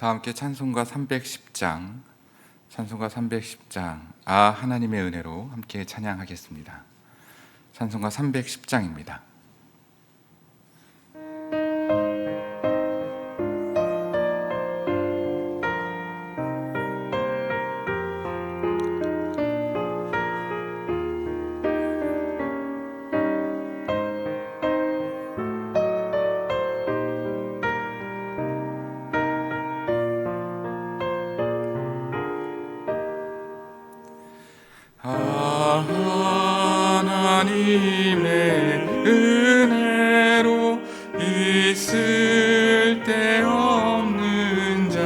다 함께 찬송가 310장, 하나님의 은혜로 함께 찬양하겠습니다. 찬송가 310장입니다. 하나님의 은혜로 있을 데 없는 자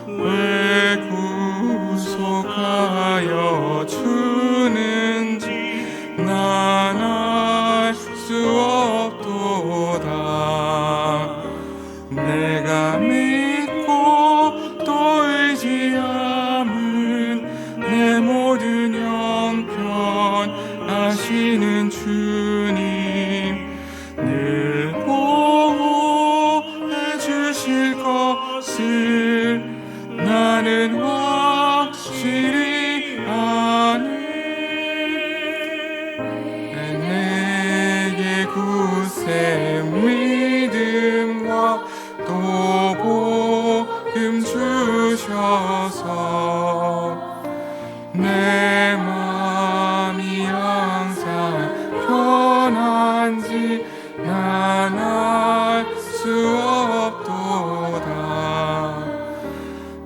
왜 구속하여 주는지 난 알 수 없도다. 내가 믿고 또 의지함은 내 모든 형편 아시는 주님 늘 보호해 주실 것을 나는 확실히 아네. 내게 굳세 믿음과 또 복음 주셔서 내 마음이 항상 편한지 난 알 수 없도다.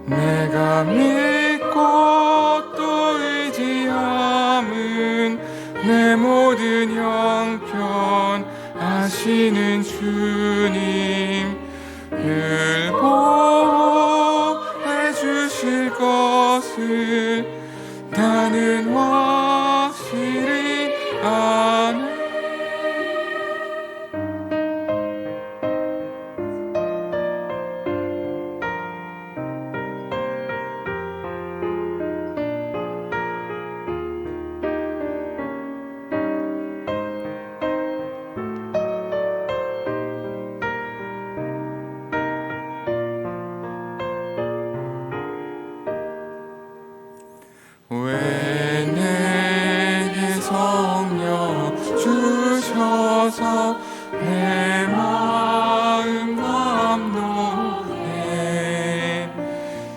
내가 믿고 또 의지함은 내 모든 형편 아시는 주님 늘 보호해 주실 것을 나는 확실히 아네. 왜 내게 성령 주셔서 내 마음 감동해.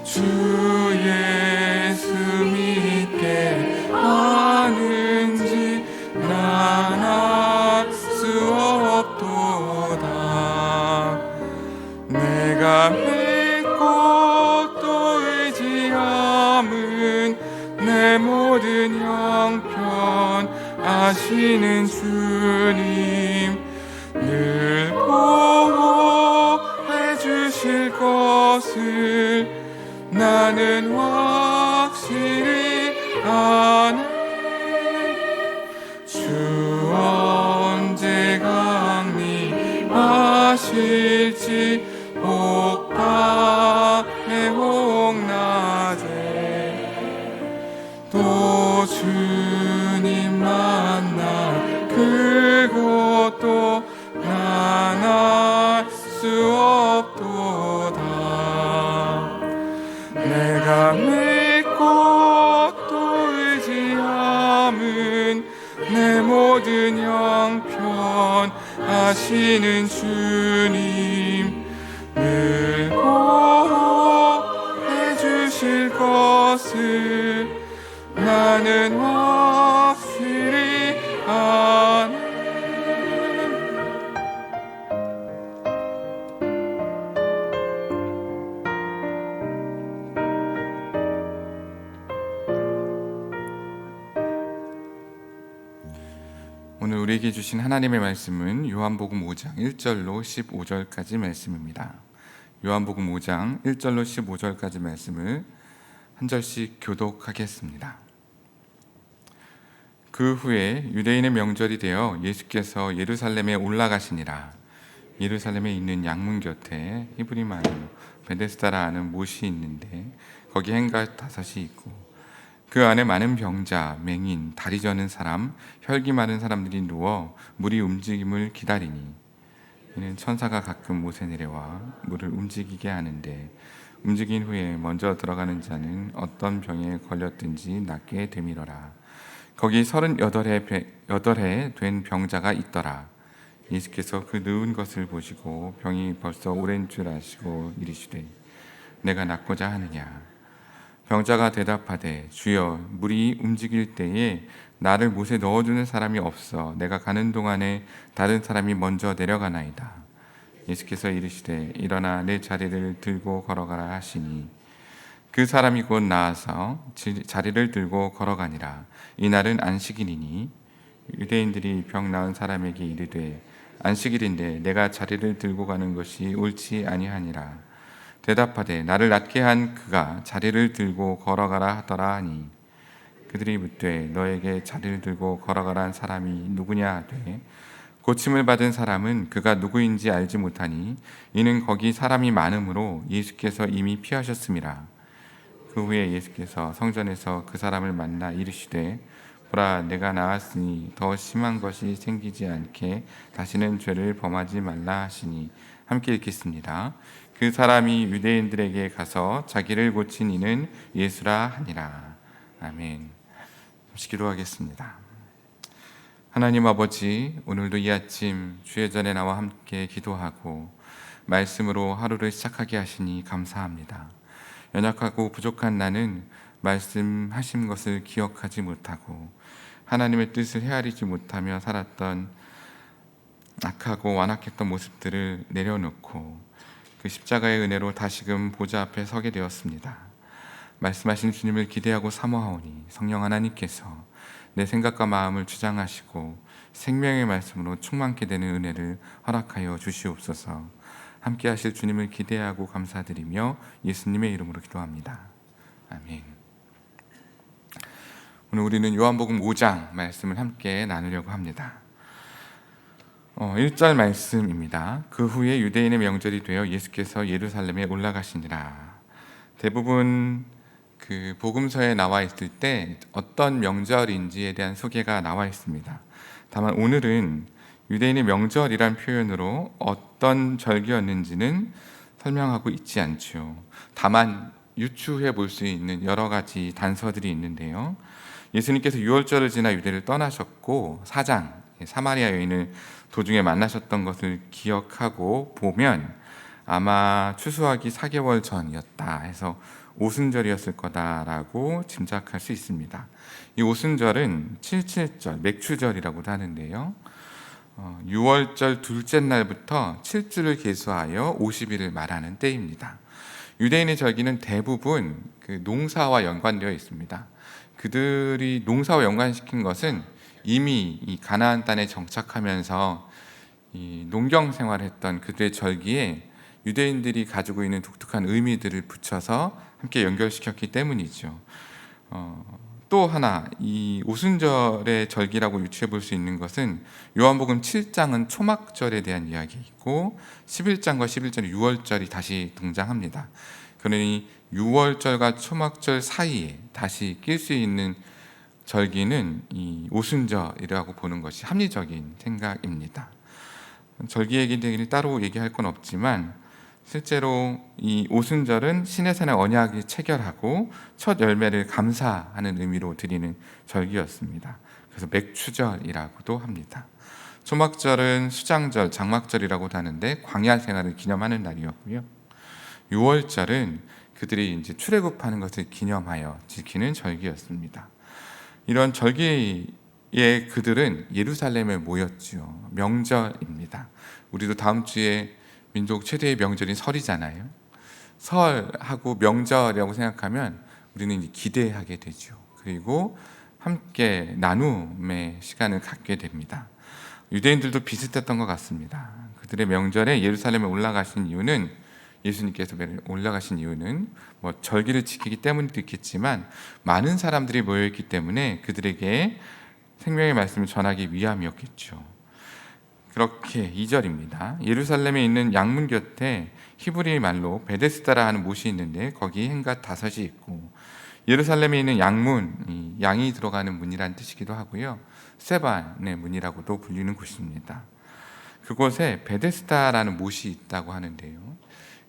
주 예수 믿게 하는지 난 알 수 없도다. 내가 믿고 또 의지함은 내 모든 형편 아시는 주님 늘 보호해 주실 것을 나는 확실히 아네. 주 언제 강림하실지 혹밤에 혹낮에 또 주님 만날 그것도 난 알 수 없도다. 내가 믿고 또 의지함은 내 모든 형편 아시는 주님 늘 보호해 주실 것을 나는 확실히 아네. 오늘 우리에게 주신 하나님의 말씀은 요한복음 5장 1절로 15절까지 말씀입니다. 요한복음 5장 1절로 15절까지 말씀을 한 절씩 교독하겠습니다. 그 후에 유대인의 명절이 되어 예수께서 예루살렘에 올라가시니라. 예루살렘에 있는 양문 곁에 히브리 말로 베데스다라 하는 못이 있는데 거기 행각 5이 있고 그 안에 많은 병자, 맹인, 다리 저는 사람, 혈기 많은 사람들이 누워 물이 움직임을 기다리니 이는 천사가 가끔 못에 내려와 물을 움직이게 하는데 움직인 후에 먼저 들어가는 자는 어떤 병에 걸렸든지 낫게 되밀어라. 거기 38해 된 병자가 있더라. 예수께서 그 누운 것을 보시고 병이 벌써 오랜 줄 아시고 이르시되 내가 낫고자 하느냐. 병자가 대답하되 주여 물이 움직일 때에 나를 못에 넣어주는 사람이 없어 내가 가는 동안에 다른 사람이 먼저 내려가나이다. 예수께서 이르시되 일어나 내 자리를 들고 걸어가라 하시니 그 사람이 곧 나아서 자리를 들고 걸어가니라. 이날은 안식일이니 유대인들이 병 나은 사람에게 이르되 안식일인데 내가 자리를 들고 가는 것이 옳지 아니하니라. 대답하되 나를 낫게 한 그가 자리를 들고 걸어가라 하더라 하니 그들이 묻되 너에게 자리를 들고 걸어가라 한 사람이 누구냐 하되 고침을 받은 사람은 그가 누구인지 알지 못하니 이는 거기 사람이 많으므로 예수께서 이미 피하셨음이라. 그 후에 예수께서 성전에서 그 사람을 만나 이르시되 보라 내가 나았으니 더 심한 것이 생기지 않게 다시는 죄를 범하지 말라 하시니 함께 읽겠습니다. 그 사람이 유대인들에게 가서 자기를 고친 이는 예수라 하니라. 아멘. 잠시 기도하겠습니다. 하나님 아버지, 오늘도 이 아침 주의 전에 나와 함께 기도하고 말씀으로 하루를 시작하게 하시니 감사합니다. 연약하고 부족한 나는 말씀하신 것을 기억하지 못하고 하나님의 뜻을 헤아리지 못하며 살았던 악하고 완악했던 모습들을 내려놓고 그 십자가의 은혜로 다시금 보좌 앞에 서게 되었습니다. 말씀하신 주님을 기대하고 사모하오니 성령 하나님께서 내 생각과 마음을 주장하시고 생명의 말씀으로 충만케 되는 은혜를 허락하여 주시옵소서. 함께 하실 주님을 기대하고 감사드리며 예수님의 이름으로 기도합니다. 아멘. 오늘 우리는 요한복음 5장 말씀을 함께 나누려고 합니다. 1절 말씀입니다. 그 후에 유대인의 명절이 되어 예수께서 예루살렘에 올라가시니라. 대부분 그 복음서에 나와 있을 때 어떤 명절인지에 대한 소개가 나와 있습니다. 다만 오늘은 유대인의 명절이란 표현으로 어떤 절기였는지는 설명하고 있지 않죠. 다만 유추해 볼 수 있는 여러 가지 단서들이 있는데요. 예수님께서 유월절을 지나 유대를 떠나셨고 사장 사마리아 여인을 도중에 만나셨던 것을 기억하고 보면 아마 추수하기 4개월 전이었다 해서 오순절이었을 거다라고 짐작할 수 있습니다. 이 오순절은 77절, 맥추절이라고도 하는데요. 6월절 둘째 날부터 7주를 계수하여 50일을 말하는 때입니다. 유대인의 절기는 대부분 그 농사와 연관되어 있습니다. 그들이 농사와 연관시킨 것은 이미 이 가나안 땅에 정착하면서 이 농경 생활했던 그들의 절기에 유대인들이 가지고 있는 독특한 의미들을 붙여서 함께 연결시켰기 때문이죠. 또 하나 이 오순절의 절기라고 유추해 볼 수 있는 것은 요한복음 7장은 초막절에 대한 이야기이고 11장과 11절은 유월절이 다시 등장합니다. 그러니 유월절과 초막절 사이에 다시 낄 수 있는 절기는 이 오순절이라고 보는 것이 합리적인 생각입니다. 절기 얘기는 따로 얘기할 건 없지만 실제로 이 오순절은 시내산의 언약이 체결하고 첫 열매를 감사하는 의미로 드리는 절기였습니다. 그래서 맥추절이라고도 합니다. 초막절은 수장절, 장막절이라고도 하는데 광야 생활을 기념하는 날이었고요. 유월절은 그들이 이제 출애굽하는 것을 기념하여 지키는 절기였습니다. 이런 절기에 그들은 예루살렘에 모였죠. 명절입니다. 우리도 다음 주에 민족 최대의 명절인 설이잖아요. 설하고 명절이라고 생각하면 우리는 이제 기대하게 되죠. 그리고 함께 나눔의 시간을 갖게 됩니다. 유대인들도 비슷했던 것 같습니다. 그들의 명절에 예루살렘에 올라가신 이유는 예수님께서 올라가신 이유는 뭐 절기를 지키기 때문도 있겠지만 많은 사람들이 모여있기 때문에 그들에게 생명의 말씀을 전하기 위함이었겠죠. 그렇게 2절입니다. 예루살렘에 있는 양문 곁에 히브리 말로 베데스다라 하는 못이 있는데 거기 행각 5이 있고 예루살렘에 있는 양문, 양이 들어가는 문이라는 뜻이기도 하고요. 세반의 문이라고도 불리는 곳입니다. 그곳에 베데스다라는 못이 있다고 하는데요.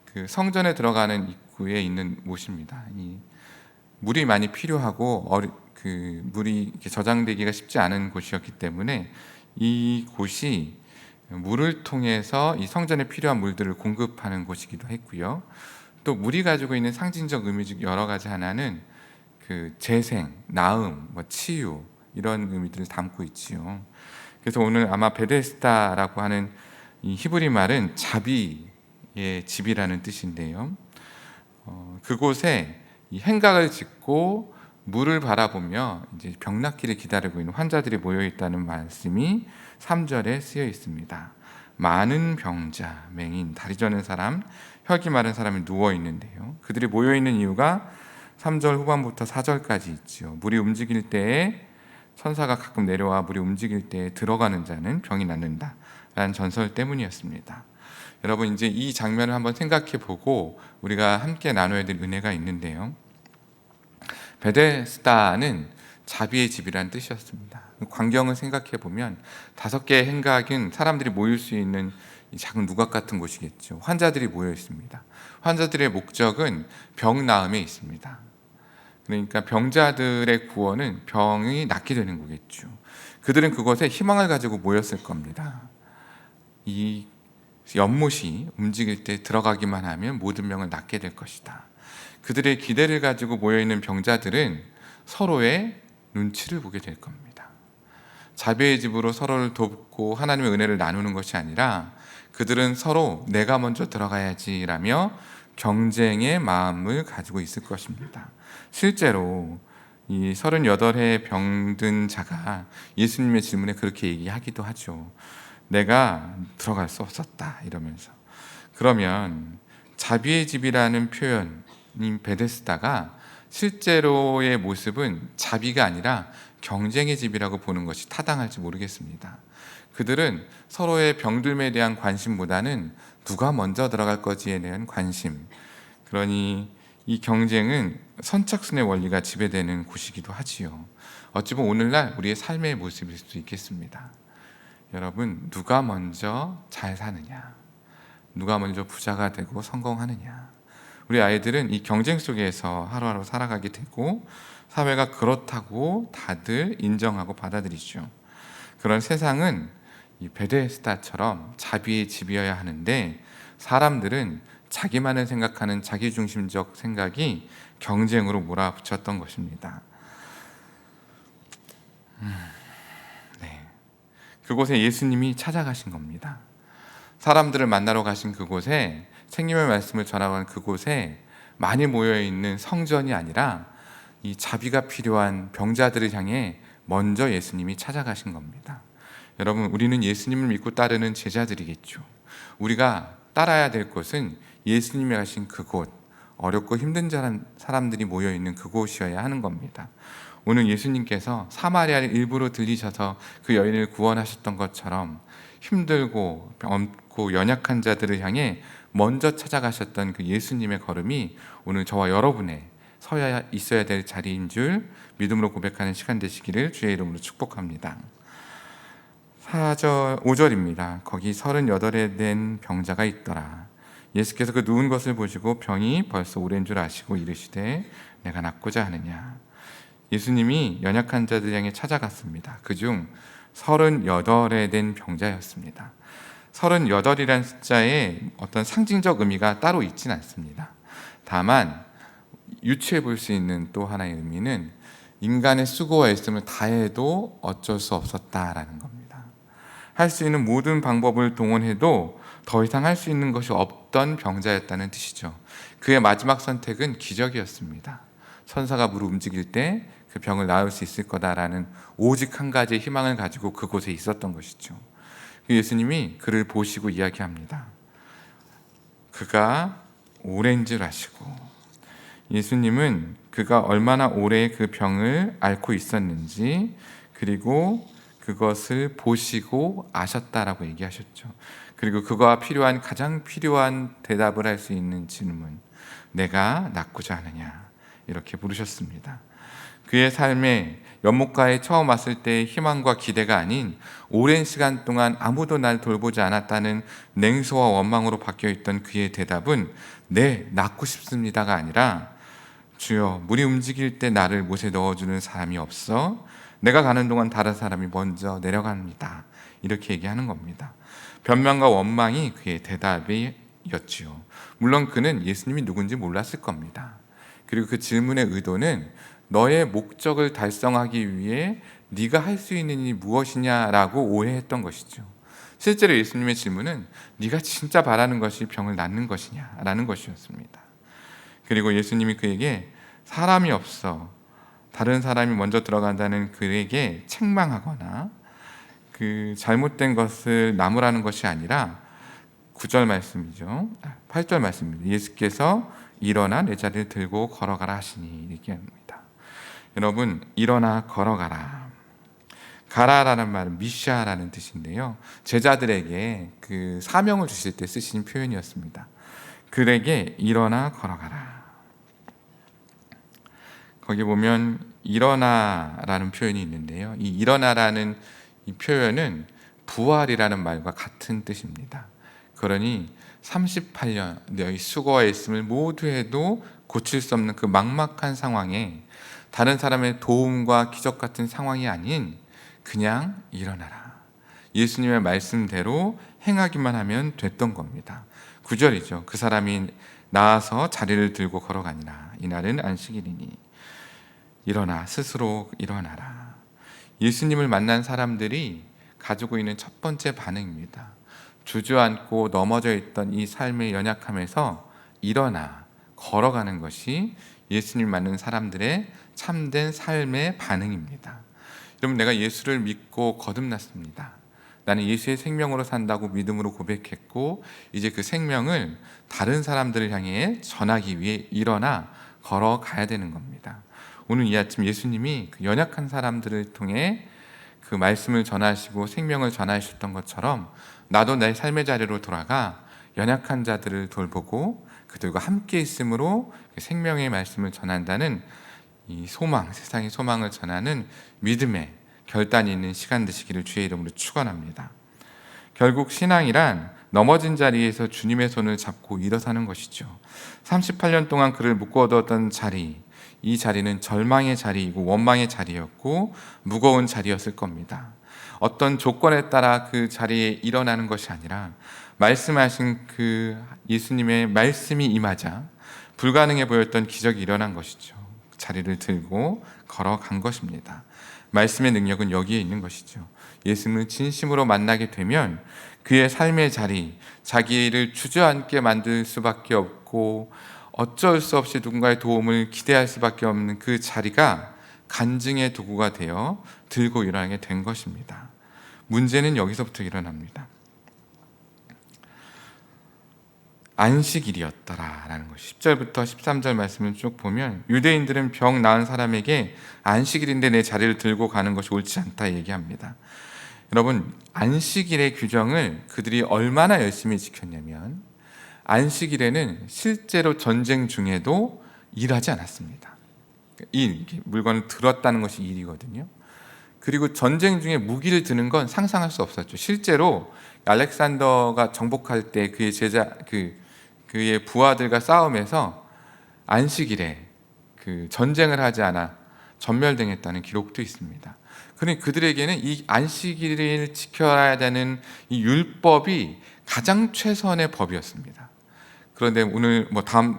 그 성전에 들어가는 입구에 있는 못입니다. 이 물이 많이 필요하고 그 물이 이렇게 저장되기가 쉽지 않은 곳이었기 때문에 이 곳이 물을 통해서 이 성전에 필요한 물들을 공급하는 곳이기도 했고요. 또 물이 가지고 있는 상징적 의미 중 여러 가지 하나는 그 재생, 나음, 치유 이런 의미들을 담고 있지요. 그래서 오늘 아마 베데스다라고 하는 이 히브리 말은 자비의 집이라는 뜻인데요. 그곳에 이 행각을 짓고 물을 바라보며 이제 병 낫기를 기다리고 있는 환자들이 모여 있다는 말씀이 3절에 쓰여 있습니다. 많은 병자, 맹인, 다리 저는 사람, 혈기 마른 사람이 누워 있는데요. 그들이 모여 있는 이유가 3절 후반부터 4절까지 있지요. 물이 움직일 때에 천사가 가끔 내려와 물이 움직일 때에 들어가는 자는 병이 낫는다 라는 전설 때문이었습니다. 여러분, 이제 이 장면을 한번 생각해 보고 우리가 함께 나눠야 될 은혜가 있는데요. 베데스다는 자비의 집이라는 뜻이었습니다. 광경을 생각해 보면 5개의 행각은 사람들이 모일 수 있는 작은 누각 같은 곳이겠죠. 환자들이 모여 있습니다. 환자들의 목적은 병 나음에 있습니다. 그러니까 병자들의 구원은 병이 낫게 되는 거겠죠. 그들은 그것에 희망을 가지고 모였을 겁니다. 이 연못이 움직일 때 들어가기만 하면 모든 병을 낫게 될 것이다. 그들의 기대를 가지고 모여있는 병자들은 서로의 눈치를 보게 될 겁니다. 자비의 집으로 서로를 돕고 하나님의 은혜를 나누는 것이 아니라 그들은 서로 내가 먼저 들어가야지라며 경쟁의 마음을 가지고 있을 것입니다. 실제로 이 38해 병든 자가 예수님의 질문에 그렇게 얘기하기도 하죠. 내가 들어갈 수 없었다 이러면서. 그러면 자비의 집이라는 표현인 베데스다가 실제로의 모습은 자비가 아니라 경쟁의 집이라고 보는 것이 타당할지 모르겠습니다. 그들은 서로의 병듦에 대한 관심보다는 누가 먼저 들어갈 거지에 대한 관심, 그러니 이 경쟁은 선착순의 원리가 지배되는 곳이기도 하지요. 어찌 보면 오늘날 우리의 삶의 모습일 수도 있겠습니다. 여러분, 누가 먼저 잘 사느냐, 누가 먼저 부자가 되고 성공하느냐, 우리 아이들은 이 경쟁 속에서 하루하루 살아가게 되고 사회가 그렇다고 다들 인정하고 받아들이죠. 그런 세상은 이 베데스다처럼 자비의 집이어야 하는데 사람들은 자기만을 생각하는 자기중심적 생각이 경쟁으로 몰아붙였던 것입니다. 그곳에 예수님이 찾아가신 겁니다. 사람들을 만나러 가신 그곳에, 생명의 말씀을 전하는 그곳에 많이 모여있는 성전이 아니라 이 자비가 필요한 병자들을 향해 먼저 예수님이 찾아가신 겁니다. 여러분, 우리는 예수님을 믿고 따르는 제자들이겠죠. 우리가 따라야 될 곳은 예수님이 가신 그곳, 어렵고 힘든 사람들이 모여있는 그곳이어야 하는 겁니다. 오늘 예수님께서 사마리아를 일부러 들리셔서 그 여인을 구원하셨던 것처럼 힘들고 젊고 연약한 자들을 향해 먼저 찾아가셨던 그 예수님의 걸음이 오늘 저와 여러분의 서야 있어야 될 자리인 줄 믿음으로 고백하는 시간 되시기를 주의 이름으로 축복합니다. 5절입니다. 거기 38에 된 병자가 있더라. 예수께서 그 누운 것을 보시고 병이 벌써 오랜 줄 아시고 이르시되 내가 낫고자 하느냐. 예수님이 연약한 자들 향해 찾아갔습니다. 그중 38에 된 병자였습니다. 38이라는 숫자에 어떤 상징적 의미가 따로 있진 않습니다. 다만 유추해 볼 수 있는 또 하나의 의미는 인간의 수고와 애씀을 다해도 어쩔 수 없었다라는 겁니다. 할 수 있는 모든 방법을 동원해도 더 이상 할 수 있는 것이 없던 병자였다는 뜻이죠. 그의 마지막 선택은 기적이었습니다. 천사가 물을 움직일 때 그 병을 나을 수 있을 거다라는 오직 한 가지의 희망을 가지고 그곳에 있었던 것이죠. 예수님이 그를 보시고 이야기합니다. 그가 오랜 줄 아시고, 예수님은 그가 얼마나 오래 그 병을 앓고 있었는지 그리고 그것을 보시고 아셨다라고 얘기하셨죠. 그리고 그가 가장 필요한 대답을 할 수 있는 질문, 내가 낫고자 하느냐, 이렇게 물으셨습니다. 그의 삶에 연못가에 처음 왔을 때의 희망과 기대가 아닌 오랜 시간 동안 아무도 날 돌보지 않았다는 냉소와 원망으로 바뀌어있던 그의 대답은 네, 낫고 싶습니다가 아니라 주여, 물이 움직일 때 나를 못에 넣어주는 사람이 없어 내가 가는 동안 다른 사람이 먼저 내려갑니다. 이렇게 얘기하는 겁니다. 변명과 원망이 그의 대답이었지요. 물론 그는 예수님이 누군지 몰랐을 겁니다. 그리고 그 질문의 의도는 너의 목적을 달성하기 위해 네가 할 수 있는 일이 무엇이냐라고 오해했던 것이죠. 실제로 예수님의 질문은 네가 진짜 바라는 것이 병을 낫는 것이냐라는 것이었습니다. 그리고 예수님이 그에게 사람이 없어 다른 사람이 먼저 들어간다는 그에게 책망하거나 그 잘못된 것을 나무라는 것이 아니라 9절 말씀이죠. 8절 말씀입니다. 예수께서 일어나 내 자리를 들고 걸어가라 하시니 이렇게 합니다. 여러분, 일어나 걸어가라. 가라라는 말은 미샤라는 뜻인데요. 제자들에게 그 사명을 주실 때 쓰신 표현이었습니다. 그에게 일어나 걸어가라. 거기 보면 일어나라는 표현이 있는데요. 이 일어나라는 이 표현은 부활이라는 말과 같은 뜻입니다. 그러니 38년 너희 수고하였음을 모두 해도 고칠 수 없는 그 막막한 상황에 다른 사람의 도움과 기적 같은 상황이 아닌 그냥 일어나라. 예수님의 말씀대로 행하기만 하면 됐던 겁니다. 9절이죠. 그 사람이 나아서 자리를 들고 걸어가니라. 이날은 안식일이니 일어나 스스로 일어나라. 예수님을 만난 사람들이 가지고 있는 첫 번째 반응입니다. 주저앉고 넘어져 있던 이 삶의 연약함에서 일어나 걸어가는 것이 예수님 만난 사람들의 참된 삶의 반응입니다. 여러분, 내가 예수를 믿고 거듭났습니다. 나는 예수의 생명으로 산다고 믿음으로 고백했고 이제 그 생명을 다른 사람들을 향해 전하기 위해 일어나 걸어가야 되는 겁니다. 오늘 이 아침 예수님이 그 연약한 사람들을 통해 그 말씀을 전하시고 생명을 전하셨던 것처럼 나도 내 삶의 자리로 돌아가 연약한 자들을 돌보고 그들과 함께 있음으로 생명의 말씀을 전한다는 이 소망, 세상의 소망을 전하는 믿음의 결단이 있는 시간 되시기를 주의 이름으로 축원합니다. 결국 신앙이란 넘어진 자리에서 주님의 손을 잡고 일어서는 것이죠. 38년 동안 그를 묶어두었던 자리, 이 자리는 절망의 자리이고 원망의 자리였고 무거운 자리였을 겁니다. 어떤 조건에 따라 그 자리에 일어나는 것이 아니라 말씀하신 그 예수님의 말씀이 임하자 불가능해 보였던 기적이 일어난 것이죠. 자리를 들고 걸어간 것입니다. 말씀의 능력은 여기에 있는 것이죠. 예수님을 진심으로 만나게 되면 그의 삶의 자리, 자기를 주저앉게 만들 수밖에 없고 어쩔 수 없이 누군가의 도움을 기대할 수밖에 없는 그 자리가 간증의 도구가 되어 들고 일어나게 된 것입니다. 문제는 여기서부터 일어납니다. 안식일이었더라라는 것. 10절부터 13절 말씀을 쭉 보면 유대인들은 병 나은 사람에게 안식일인데 내 자리를 들고 가는 것이 옳지 않다 얘기합니다. 여러분, 안식일의 규정을 그들이 얼마나 열심히 지켰냐면 안식일에는 실제로 전쟁 중에도 일하지 않았습니다. 이 물건을 들었다는 것이 일이거든요. 그리고 전쟁 중에 무기를 드는 건 상상할 수 없었죠. 실제로 알렉산더가 정복할 때 그의 그의 부하들과 싸움에서 안식일에 그 전쟁을 하지 않아 전멸당했다는 기록도 있습니다. 그러니 그들에게는 이 안식일을 지켜야 되는 이 율법이 가장 최선의 법이었습니다. 그런데 오늘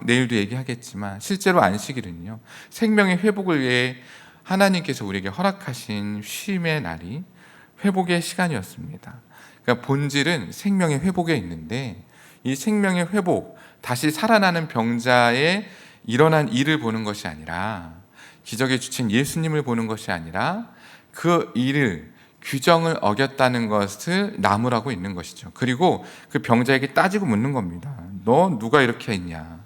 내일도 얘기하겠지만 실제로 안식일은요, 생명의 회복을 위해 하나님께서 우리에게 허락하신 쉼의 날이 회복의 시간이었습니다. 그러니까 본질은 생명의 회복에 있는데 이 생명의 회복, 다시 살아나는 병자의 일어난 일을 보는 것이 아니라 기적의 주체인 예수님을 보는 것이 아니라 그 일을 규정을 어겼다는 것을 나무라고 있는 것이죠. 그리고 그 병자에게 따지고 묻는 겁니다. 너 누가 이렇게 했냐?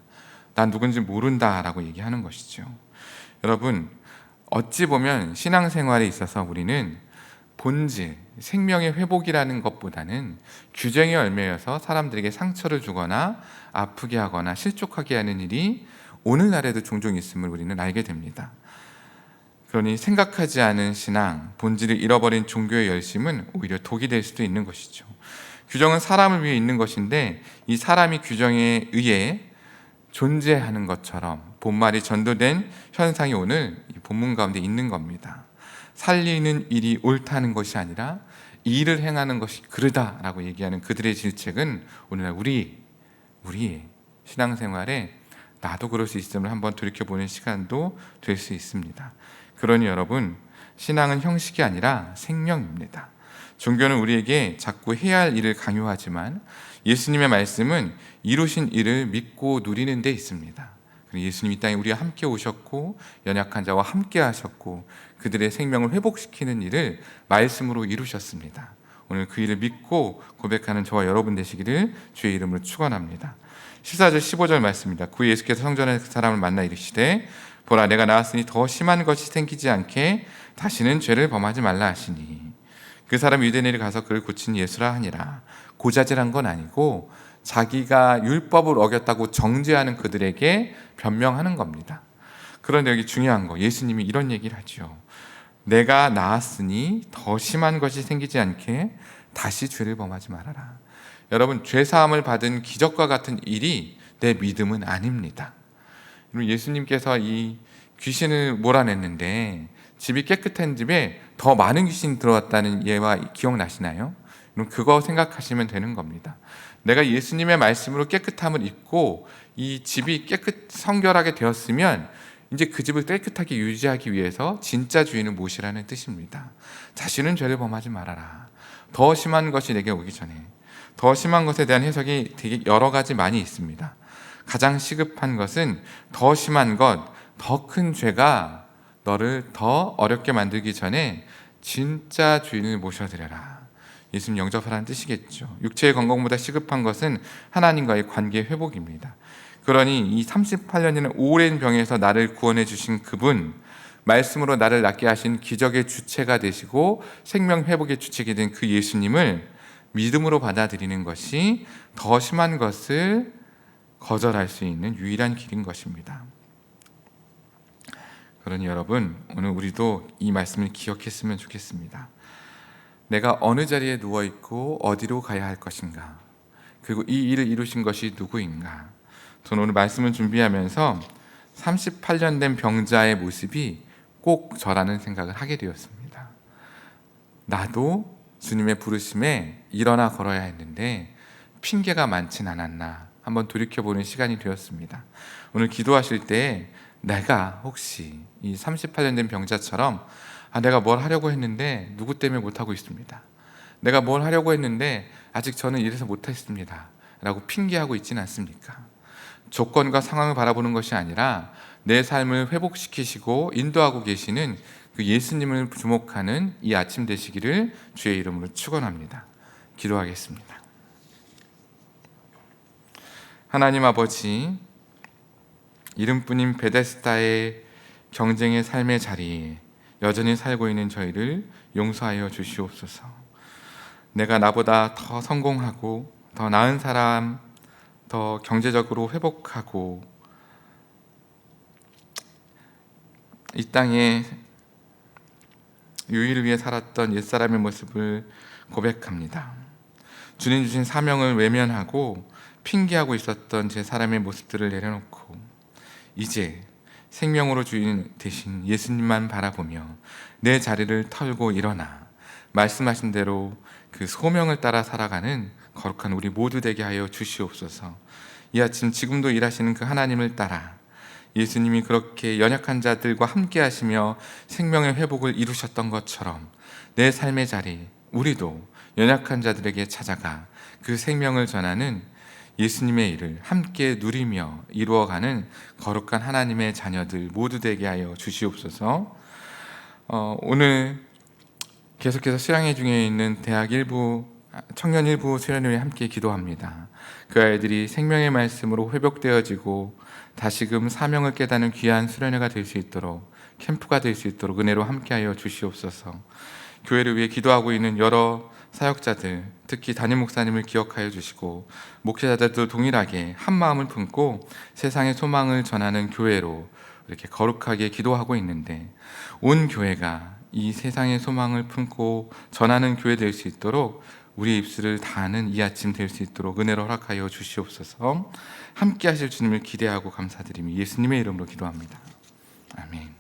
난 누군지 모른다라고 얘기하는 것이죠. 여러분, 어찌 보면 신앙생활에 있어서 우리는 본질, 생명의 회복이라는 것보다는 규정의 열매여서 사람들에게 상처를 주거나 아프게 하거나 실족하게 하는 일이 오늘날에도 종종 있음을 우리는 알게 됩니다. 그러니 생각하지 않은 신앙, 본질을 잃어버린 종교의 열심은 오히려 독이 될 수도 있는 것이죠. 규정은 사람을 위해 있는 것인데 이 사람이 규정에 의해 존재하는 것처럼 본말이 전도된 현상이 오늘 이 본문 가운데 있는 겁니다. 살리는 일이 옳다는 것이 아니라 이 일을 행하는 것이 그르다라고 얘기하는 그들의 질책은 오늘날 우리의 신앙생활에 나도 그럴 수 있음을 한번 돌이켜보는 시간도 될 수 있습니다. 그러니 여러분, 신앙은 형식이 아니라 생명입니다. 종교는 우리에게 자꾸 해야 할 일을 강요하지만 예수님의 말씀은 이루신 일을 믿고 누리는 데 있습니다. 예수님이 이 땅에 우리와 함께 오셨고 연약한 자와 함께 하셨고 그들의 생명을 회복시키는 일을 말씀으로 이루셨습니다. 오늘 그 일을 믿고 고백하는 저와 여러분 되시기를 주의 이름으로 축원합니다. 14절 15절 말씀입니다. 그 예수께서 성전에 그 사람을 만나 이르시되 보라 내가 나왔으니 더 심한 것이 생기지 않게 다시는 죄를 범하지 말라 하시니 그 사람이 유대인에게 가서 그를 고친 예수라 하니라. 고자질한 건 아니고 자기가 율법을 어겼다고 정죄하는 그들에게 변명하는 겁니다. 그런데 여기 중요한 거, 예수님이 이런 얘기를 하죠. 내가 나았으니 더 심한 것이 생기지 않게 다시 죄를 범하지 말아라. 여러분, 죄사함을 받은 기적과 같은 일이 내 믿음은 아닙니다. 예수님께서 이 귀신을 몰아냈는데 집이 깨끗한 집에 더 많은 귀신이 들어왔다는 예화 기억나시나요? 그럼 그거 생각하시면 되는 겁니다. 내가 예수님의 말씀으로 깨끗함을 입고 이 집이 성결하게 되었으면 이제 그 집을 깨끗하게 유지하기 위해서 진짜 주인을 모시라는 뜻입니다. 다시는 죄를 범하지 말아라. 더 심한 것이 내게 오기 전에. 더 심한 것에 대한 해석이 되게 여러 가지 많이 있습니다. 가장 시급한 것은 더 심한 것, 더 큰 죄가 너를 더 어렵게 만들기 전에 진짜 주인을 모셔드려라. 예수님 영접하라는 뜻이겠죠. 육체의 건강보다 시급한 것은 하나님과의 관계 회복입니다. 그러니 이 38년이나 오랜 병에서 나를 구원해 주신 그분, 말씀으로 나를 낫게 하신 기적의 주체가 되시고 생명 회복의 주체가 된 그 예수님을 믿음으로 받아들이는 것이 더 심한 것을 거절할 수 있는 유일한 길인 것입니다. 그러니 여러분, 오늘 우리도 이 말씀을 기억했으면 좋겠습니다. 내가 어느 자리에 누워있고 어디로 가야 할 것인가, 그리고 이 일을 이루신 것이 누구인가. 저는 오늘 말씀을 준비하면서 38년 된 병자의 모습이 꼭 저라는 생각을 하게 되었습니다. 나도 주님의 부르심에 일어나 걸어야 했는데 핑계가 많진 않았나 한번 돌이켜보는 시간이 되었습니다. 오늘 기도하실 때 내가 혹시 이 38년 된 병자처럼 내가 뭘 하려고 했는데 누구 때문에 못하고 있습니다. 내가 뭘 하려고 했는데 아직 저는 이래서 못했습니다 라고 핑계하고 있지는 않습니까? 조건과 상황을 바라보는 것이 아니라 내 삶을 회복시키시고 인도하고 계시는 그 예수님을 주목하는 이 아침 되시기를 주의 이름으로 축원합니다. 기도하겠습니다. 하나님 아버지, 이름뿐인 베데스다의 경쟁의 삶의 자리에 여전히 살고 있는 저희를 용서하여 주시옵소서. 내가 나보다 더 성공하고 더 나은 사람, 더 경제적으로 회복하고 이 땅에 유의를 위해 살았던 옛사람의 모습을 고백합니다. 주님 주신 사명을 외면하고 핑계하고 있었던 제 사람의 모습들을 내려놓고 이제 생명으로 주인 되신 예수님만 바라보며 내 자리를 털고 일어나 말씀하신 대로 그 소명을 따라 살아가는 거룩한 우리 모두 되게 하여 주시옵소서. 이 아침 지금도 일하시는 그 하나님을 따라 예수님이 그렇게 연약한 자들과 함께 하시며 생명의 회복을 이루셨던 것처럼 내 삶의 자리, 우리도 연약한 자들에게 찾아가 그 생명을 전하는 예수님의 일을 함께 누리며 이루어가는 거룩한 하나님의 자녀들 모두 되게 하여 주시옵소서. 오늘 계속해서 수양회 중에 있는 대학 일부 청년 일부 수련회에 함께 기도합니다. 그 아이들이 생명의 말씀으로 회복되어지고 다시금 사명을 깨닫는 귀한 수련회가 될 수 있도록, 캠프가 될 수 있도록 은혜로 함께하여 주시옵소서. 교회를 위해 기도하고 있는 여러 사역자들, 특히 담임 목사님을 기억하여 주시고 목회자들도 동일하게 한 마음을 품고 세상의 소망을 전하는 교회로 이렇게 거룩하게 기도하고 있는데, 온 교회가 이 세상의 소망을 품고 전하는 교회 될 수 있도록 우리의 입술을 다하는 이 아침 될 수 있도록 은혜로 허락하여 주시옵소서. 함께 하실 주님을 기대하고 감사드리며 예수님의 이름으로 기도합니다. 아멘.